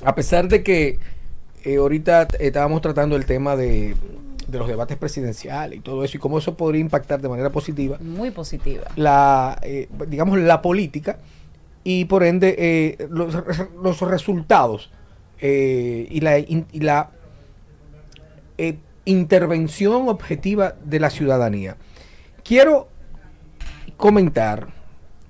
A pesar de que ahorita estábamos tratando el tema de los debates presidenciales y todo eso, y cómo eso podría impactar de manera positiva. Muy positiva. Digamos, la política y por ende los resultados y la intervención objetiva de la ciudadanía. Quiero comentar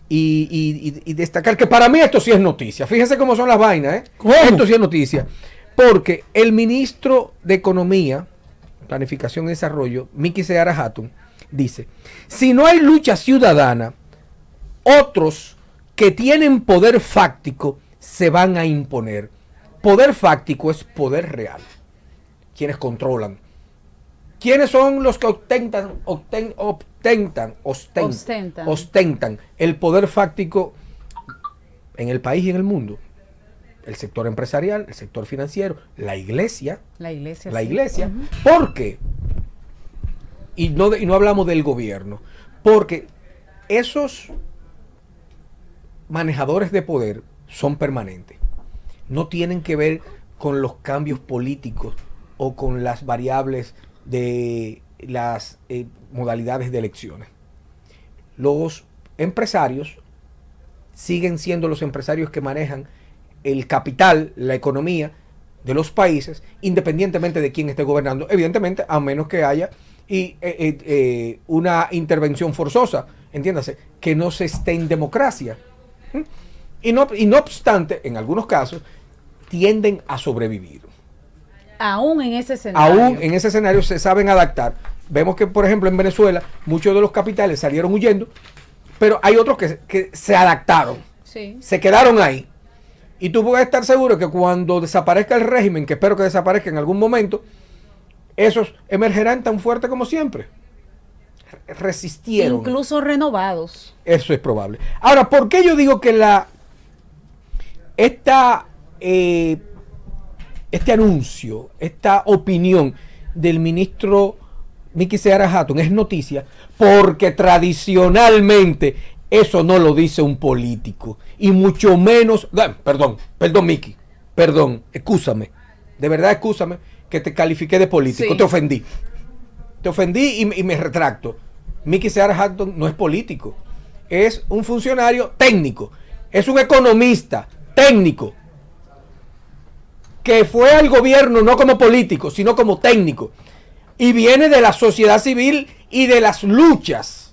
y destacar que para mí esto sí es noticia. Fíjense cómo son las vainas, ¿eh? Esto sí es noticia. Porque el ministro de Economía, Planificación y Desarrollo, Mickey Seara Hatton, dice: si no hay lucha ciudadana, otros que tienen poder fáctico se van a imponer. Poder fáctico es poder real. Quienes controlan. ¿Quiénes son los que ostentan el poder fáctico en el país y en el mundo? El sector empresarial, el sector financiero, la iglesia. La iglesia. ¿Por qué? Y no hablamos del gobierno. Porque esos manejadores de poder son permanentes. No tienen que ver con los cambios políticos o con las variables de las modalidades de elecciones. Los empresarios siguen siendo los empresarios que manejan el capital, la economía de los países, independientemente de quién esté gobernando, evidentemente, a menos que haya una intervención forzosa, entiéndase, que no se esté en democracia. Y no obstante, en algunos casos, tienden a sobrevivir. Aún en ese escenario. Aún en ese escenario se saben adaptar. Vemos que, por ejemplo, en Venezuela, muchos de los capitales salieron huyendo, pero hay otros que se adaptaron. Sí. Se quedaron ahí. Y tú puedes estar seguro que cuando desaparezca el régimen, que espero que desaparezca en algún momento, esos emergerán tan fuerte como siempre. Resistieron. Incluso renovados. Eso es probable. Ahora, ¿por qué yo digo que este anuncio, esta opinión del ministro Mickey Seara Hatton es noticia? Porque tradicionalmente eso no lo dice un político, y mucho menos, perdón Mickey, excúsame, de verdad excúsame que te califiqué de político, sí. Te ofendí y me retracto. Mickey Seara Hatton no es político, es un funcionario técnico, es un economista técnico, que fue al gobierno no como político, sino como técnico, y viene de la sociedad civil y de las luchas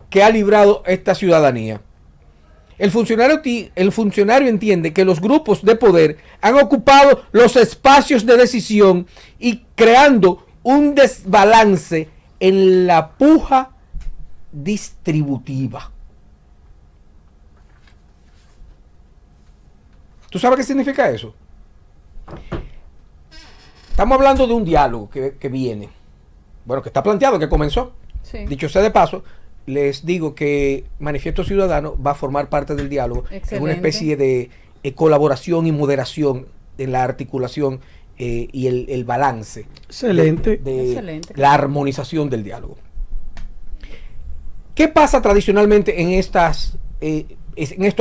que ha librado esta ciudadanía. El funcionario entiende que los grupos de poder han ocupado los espacios de decisión y creando un desbalance en la puja distributiva. ¿Tú sabes qué significa eso? Estamos hablando de un diálogo que viene. Bueno, que está planteado, que comenzó. Sí. Dicho sea de paso, les digo que Manifiesto Ciudadano va a formar parte del diálogo. Excelente. En una especie de colaboración y moderación en la articulación y el balance. Excelente. Excelente. La armonización del diálogo. ¿Qué pasa tradicionalmente en estos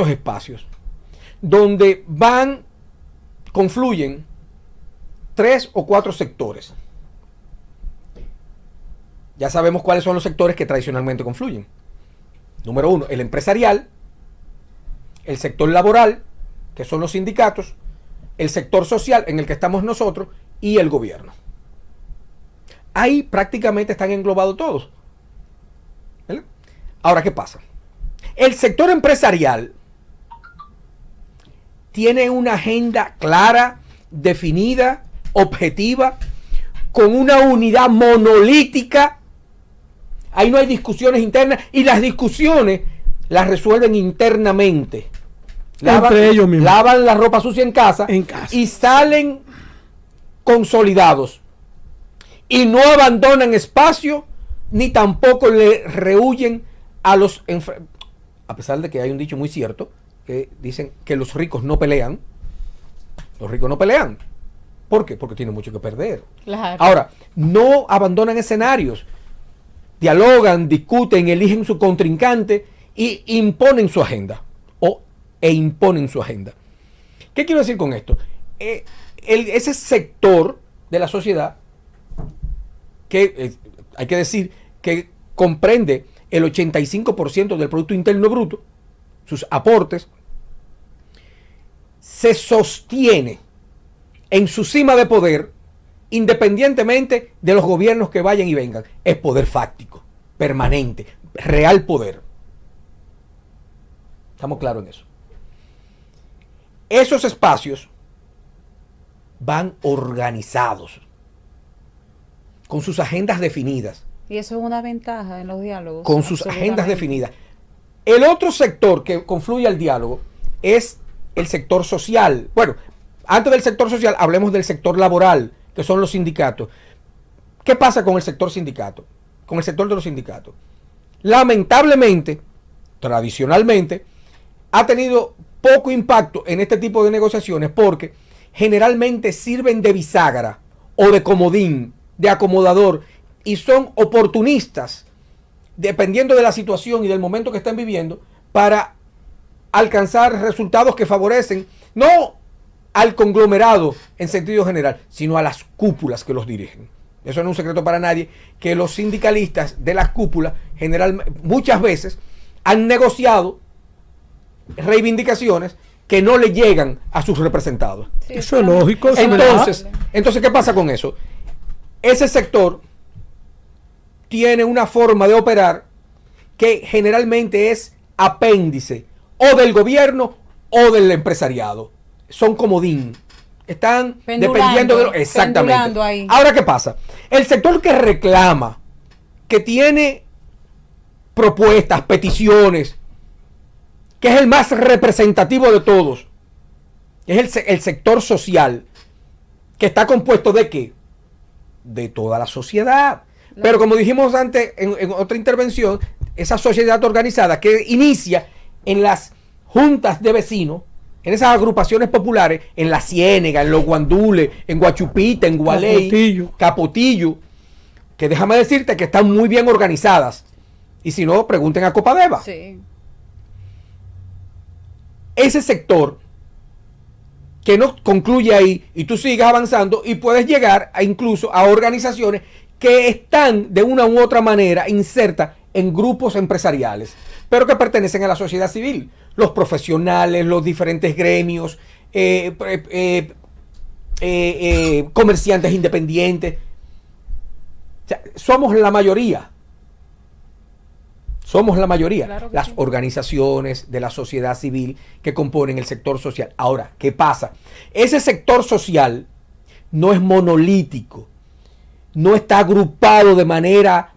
espacios? Donde confluyen 3 o 4 sectores. Ya sabemos cuáles son los sectores que tradicionalmente confluyen. Número 1, el empresarial, el sector laboral, que son los sindicatos, el sector social, en el que estamos nosotros, y el gobierno. Ahí prácticamente están englobados todos. ¿Vale? Ahora, ¿qué pasa? El sector empresarial tiene una agenda clara, definida, objetiva, con una unidad monolítica. Ahí no hay discusiones internas, y las discusiones las resuelven internamente. Entre ellos mismos. Lavan la ropa sucia en casa y salen consolidados. Y no abandonan espacio, ni tampoco le rehuyen a los... A pesar de que hay un dicho muy cierto, que dicen que los ricos no pelean. Los ricos no pelean. ¿Por qué? Porque tienen mucho que perder. Claro. Ahora, no abandonan escenarios. Dialogan, discuten, eligen su contrincante y imponen su agenda. ¿Qué quiero decir con esto? ese sector de la sociedad que hay que decir que comprende el 85% del Producto Interno Bruto, sus aportes, se sostiene en su cima de poder independientemente de los gobiernos que vayan y vengan. Es poder fáctico, permanente, real poder. Estamos claros en eso. Esos espacios van organizados, con sus agendas definidas. Y eso es una ventaja en los diálogos. Con sus agendas definidas. El otro sector que confluye al diálogo es el sector social. Bueno, antes del sector social, hablemos del sector laboral, que son los sindicatos. ¿Qué pasa con el sector sindicato? Con el sector de los sindicatos. Lamentablemente, tradicionalmente, ha tenido poco impacto en este tipo de negociaciones porque generalmente sirven de bisagra o de comodín, de acomodador, y son oportunistas, dependiendo de la situación y del momento que están viviendo, para alcanzar resultados que favorecen no al conglomerado en sentido general, sino a las cúpulas que los dirigen. Eso no es un secreto para nadie, que los sindicalistas de las cúpulas muchas veces han negociado reivindicaciones que no le llegan a sus representados. Sí, eso es lógico. Entonces, ¿qué pasa con eso? Ese sector tiene una forma de operar que generalmente es apéndice o del gobierno o del empresariado. Son comodín. Están dependiendo de lo... Exactamente. Ahora, ¿qué pasa? El sector que reclama, que tiene propuestas, peticiones, que es el más representativo de todos, es el sector social, que está compuesto ¿de qué? De toda la sociedad. Pero como dijimos antes en otra intervención, esa sociedad organizada que inicia en las juntas de vecinos, en esas agrupaciones populares, en La Ciénega, en Los Guandules, en Guachupita, en Gualey, Capotillo, que déjame decirte que están muy bien organizadas. Y si no, pregunten a Copadeva. Sí. Ese sector que no concluye ahí y tú sigues avanzando y puedes llegar incluso a organizaciones que están de una u otra manera insertas en grupos empresariales, pero que pertenecen a la sociedad civil, los profesionales, los diferentes gremios, comerciantes independientes. O sea, somos la mayoría. Somos la mayoría, claro, las organizaciones de la sociedad civil que componen el sector social. Ahora, ¿qué pasa? Ese sector social no es monolítico, no está agrupado de manera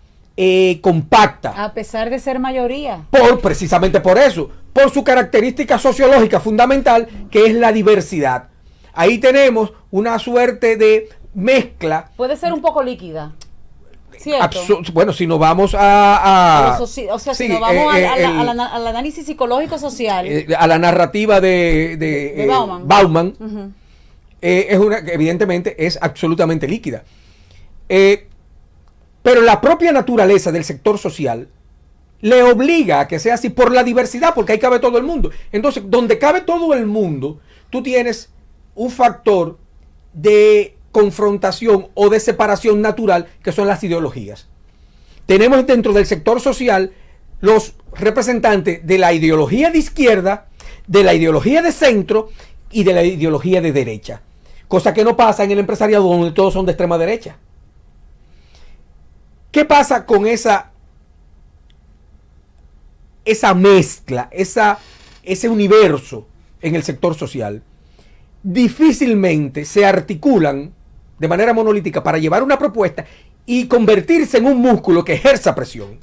compacta. A pesar de ser mayoría. Precisamente por eso, por su característica sociológica fundamental, que es la diversidad. Ahí tenemos una suerte de mezcla. Puede ser un poco líquida. Bueno, si nos vamos a si nos vamos al análisis psicológico social, a la narrativa de Bauman, es una que evidentemente es absolutamente líquida. Pero la propia naturaleza del sector social le obliga a que sea así por la diversidad, porque ahí cabe todo el mundo. Entonces, donde cabe todo el mundo, tú tienes un factor de confrontación o de separación natural, que son las ideologías. Tenemos dentro del sector social los representantes de la ideología de izquierda, de la ideología de centro y de la ideología de derecha, cosa que no pasa en el empresariado, donde todos son de extrema derecha. ¿Qué pasa con esa mezcla, ese universo en el sector social? Difícilmente se articulan de manera monolítica para llevar una propuesta y convertirse en un músculo que ejerza presión.